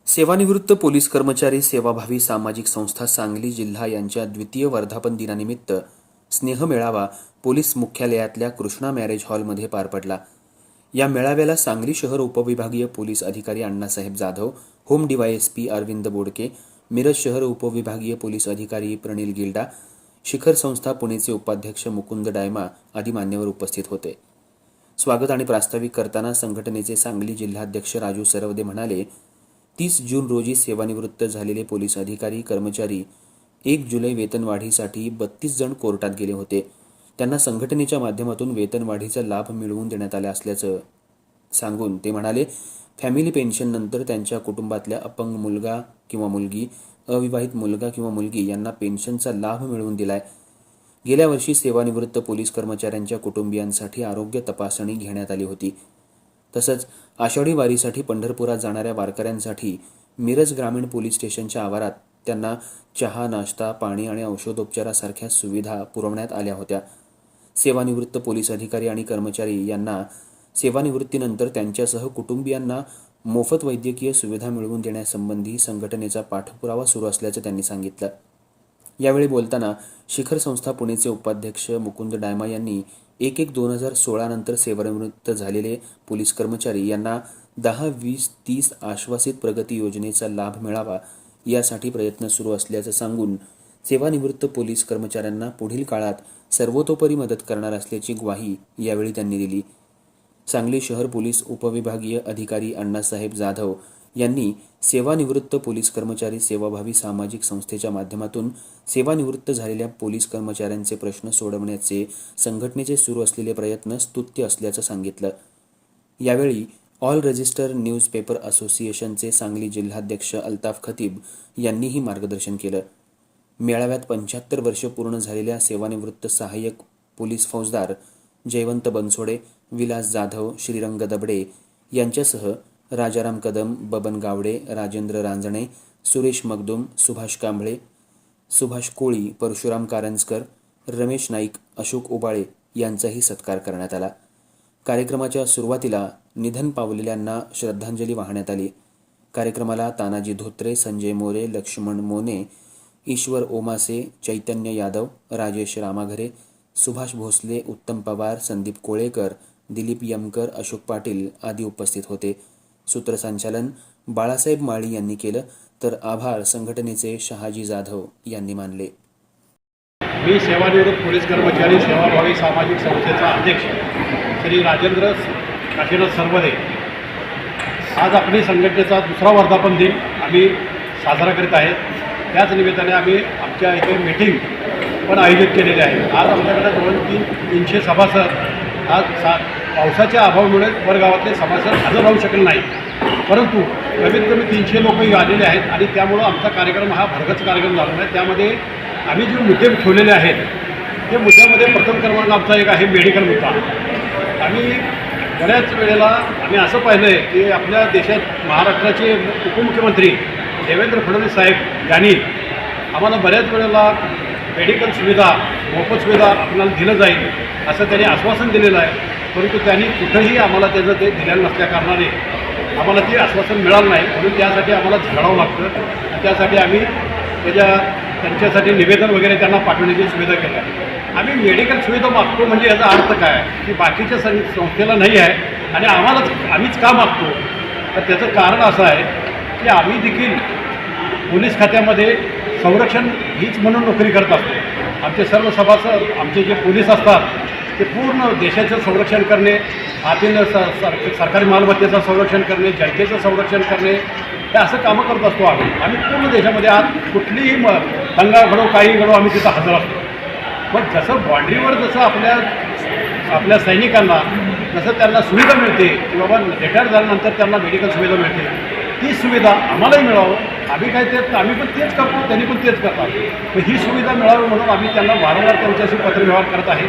सेवानिवृत्त पोलीस कर्मचारी सेवाभावी सामाजिक संस्था सांगली जिल्हा यांच्या द्वितीय वर्धापन दिनानिमित्त स्नेह मेळावा पोलीस मुख्यालयातल्या कृष्णा मॅरेज हॉलमध्ये पार पडला। या मेळाव्याला सांगली शहर उपविभागीय पोलीस अधिकारी अण्णासाहेब जाधव, होम डीवायएसपी अरविंद बोडके, मिरज शहर उपविभागीय पोलीस अधिकारी प्रणिल गिल्डा, शिखर संस्था पुणेचे उपाध्यक्ष मुकुंद डायमा आदी मान्यवर उपस्थित होते। स्वागत आणि प्रास्ताविक करताना संघटनेचे सांगली जिल्हाध्यक्ष राजू सरवदे म्हणाले, 30 जून रोजी सेवानिवृत्त झालेले पोलीस अधिकारी कर्मचारी 1 जुलै वेतनवाढीसाठी 32 जण कोर्टात गेले होते। त्यांना संघटनेच्या माध्यमातून वेतनवाढीचा लाभ मिळवून देण्यात आला असल्याचं सांगून ते म्हणाले, फॅमिली पेन्शन नंतर त्यांच्या कुटुंबातल्या अपंग मुलगा किंवा मुलगी, अविवाहित मुलगा किंवा मुलगी यांना पेन्शनचा लाभ मिळवून दिलाय। गेल्या वर्षी सेवानिवृत्त पोलीस कर्मचाऱ्यांच्या कुटुंबियांसाठी आरोग्य तपासणी घेण्यात आली होती। तसंच आषाढी वारीसाठी पंढरपुरात जाणाऱ्या वारकऱ्यांसाठी मिरज ग्रामीण पोलीस स्टेशनच्या आवारात त्यांना चहा, नाश्ता, पाणी आणि औषधोपचारासारख्या सुविधा पुरवण्यात आल्या होत्या। सेवानिवृत्त पोलीस अधिकारी आणि कर्मचारी यांना सेवानिवृत्तीनंतर त्यांच्यासह कुटुंबियांना मोफत वैद्यकीय सुविधा मिळवून देण्यासंबंधी संघटनेचा पाठपुरावा सुरू असल्याचं त्यांनी सांगितलं। यावेळी बोलताना शिखर संस्था पुणेचे उपाध्यक्ष मुकुंद डायमा यांनी 1/1/2016 नंतर सेवानिवृत्त झालेले पोलीस कर्मचारी यांना 10, 20, 30 आश्वासित प्रगती योजनेचा लाभ मिळावा यासाठी प्रयत्न सुरू असल्याचं सांगून सेवानिवृत्त पोलीस कर्मचाऱ्यांना पुढील काळात सर्वतोपरी मदत करणार असल्याची ग्वाही यावेळी त्यांनी दिली। सांगली शहर पोलीस उपविभागीय अधिकारी अण्णासाहेब जाधव यांनी सेवानिवृत्त पोलीस कर्मचारी सेवाभावी सामाजिक संस्थेच्या माध्यमातून सेवानिवृत्त झालेल्या पोलीस कर्मचाऱ्यांचे प्रश्न सोडवण्याचे संघटनेचे सुरू असलेले प्रयत्न स्तुत्य असल्याचं सांगितलं। यावेळी ऑल रजिस्टर न्यूजपेपर असोसिएशनचे सांगली जिल्हाध्यक्ष अल्ताफ खतीब यांनीही मार्गदर्शन केलं। मेळाव्यात 75 वर्ष पूर्ण झालेल्या सेवानिवृत्त सहाय्यक पोलीस फौजदार जयवंत बनसोडे, विलास जाधव, श्रीरंग दबडे यांच्यासह राजाराम कदम, बबन गावडे, राजेंद्र रांजणे, सुरेश मगदुम, सुभाष कांबळे, सुभाष कोळी, परशुराम कारंजकर, रमेश नाईक, अशोक उबाळे यांचाही सत्कार करण्यात आला। कार्यक्रमाच्या सुरुवातीला निधन पावलेल्यांना श्रद्धांजली वाहण्यात आली। कार्यक्रमाला तानाजी धोत्रे, संजय मोरे, लक्ष्मण मोने, ईश्वर ओमासे, चैतन्य यादव, राजेश रामाघरे, सुभाष भोसले, उत्तम पवार, संदीप कोळेकर, दिलीप यमकर, अशोक पाटील आदी उपस्थित होते। सूत्रसंचालन बाळासाहेब माळी यांनी केलं, तर आभार संघटनेचे शहाजी जाधव यांनी मानले। मी सेवानिवृत्त पोलीस कर्मचारी सेवाभावी सामाजिक संस्थेचा अध्यक्ष श्री राजेंद्र काशीनाथ सरवदे आज आपली संघटनेचा दुसरा वर्धापन दिन आम्ही साजरा करीत आहे। त्याच निमित्ताने आम्ही आमच्या इथे मीटिंग पण आयोजित केलेली आहे। आज आमच्याकडे जवळ 300 सभासद आज पावसाच्या अभावामुळे वरगावातले सभासद हजर राहू शकले नाही, परंतु कमीत कमी 300 लोक आलेले आहेत आणि त्यामुळं आमचा कार्यक्रम हा भरगच्च कार्यक्रम झालेला आहे। त्यामध्ये आम्ही जे मुद्दे ठेवलेले आहेत ते मुद्द्यामध्ये प्रथम क्रमांक आमचा एक आहे मेडिकल मुद्दा। आम्ही बऱ्याच वेळेला आम्ही असं पाहिलं आहे की आपल्या देशात महाराष्ट्राचे उपमुख्यमंत्री देवेंद्र फडणवीस साहेब यांनी आम्हाला बऱ्याच वेळेला मेडिकल सुविधा, मोफत सुविधा आपल्याला दिलं जाईल असं त्यांनी आश्वासन दिलेलं आहे, परंतु त्यांनी कुठंही आम्हाला त्याचं ते दिलेलं नसल्याकारणाने आम्हाला ते आश्वासन मिळालं नाही। म्हणून त्यासाठी आम्हाला झगडावं लागतं आणि त्यासाठी आम्ही त्यांच्यासाठी निवेदन वगैरे त्यांना पाठवण्याची सुविधा केली आहे। आम्ही मेडिकल सुविधा मागतो म्हणजे याचा अर्थ काय की बाकीच्या संस्थेला नाही आहे आणि आम्हीच का मागतो, तर त्याचं कारण असं आहे की आम्ही देखील पोलीस खात्यामध्ये संरक्षण हीच म्हणून नोकरी करत असतो। आमचे सर्व सभासद, आमचे जे पोलीस असतात ते पूर्ण देशाचं संरक्षण करणे, आतील सरकारी मालमत्तेचं संरक्षण करणे, जनतेचं संरक्षण करणे, हे असं कामं करत असतो आम्ही पूर्ण देशामध्ये। आज कुठलीही दंगा घडो, काही घडो, आम्ही तिथं हजर असतो। मग जसं बॉन्ड्रीवर जसं आपल्या सैनिकांना जसं त्यांना सुविधा मिळते की बाबा रिटायर झाल्यानंतर त्यांना मेडिकल सुविधा मिळते, ती सुविधा आम्हालाही मिळावं, आम्ही पण तेच करतो, त्यांनी पण तेच करतात, तर ही सुविधा मिळावी म्हणून आम्ही त्यांना वारंवार त्यांच्याशी पत्रव्यवहार करत आहे।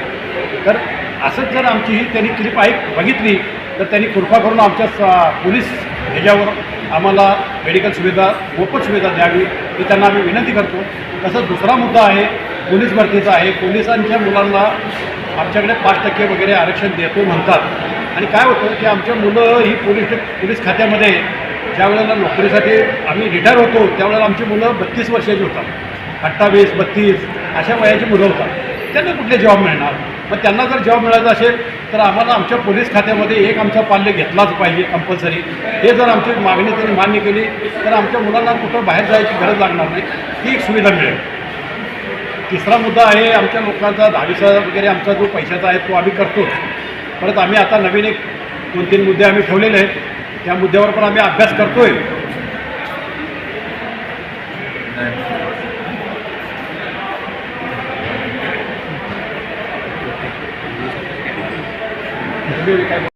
तर असंच जर आमची ही त्यांनी क्लिप बघितली तर त्यांनी कृपा करून आमच्या पोलीस ह्याच्यावर आम्हाला मेडिकल सुविधा, मोफत सुविधा द्यावी ही त्यांना आम्ही विनंती करतो। तसंच दुसरा मुद्दा आहे पोलीस भरतीचा आहे। पोलिसांच्या मुलांना आमच्याकडे 5% वगैरे आरक्षण देतो म्हणतात आणि काय होतं की आमच्या मुलं ही पोलीस खात्यामध्ये ज्या वेळेला नोकरीसाठी आम्ही रिटायर होतो त्यावेळेला आमची मुलं 32 वर्षाची होतात, 28, 32 अशा वयाची मुलं होतात. त्यांना कुठले जॉब मिळणार? मग त्यांना जर जॉब मिळायचा असेल तर आम्हाला आमच्या पोलीस खात्यामध्ये एक आमचा पाल्य घेतलाच पाहिजे कंपल्सरी. हे जर आमची मागणी त्यांनी मान्य केली तर आमच्या मुलांना कुठं बाहेर जायची गरज लागणार नाही, ती एक सुविधा मिळेल. तिसरा मुद्दा आहे आमच्या लोकांचा 10वीचा वगैरे आमचा जो पैशाचा आहे तो आम्ही करतोच. परत आम्ही आता नवीन एक 2-3 मुद्दे आम्ही ठेवलेले आहेत, त्या मुद्द्यावर पण आम्ही अभ्यास करतोय. तुम्ही काय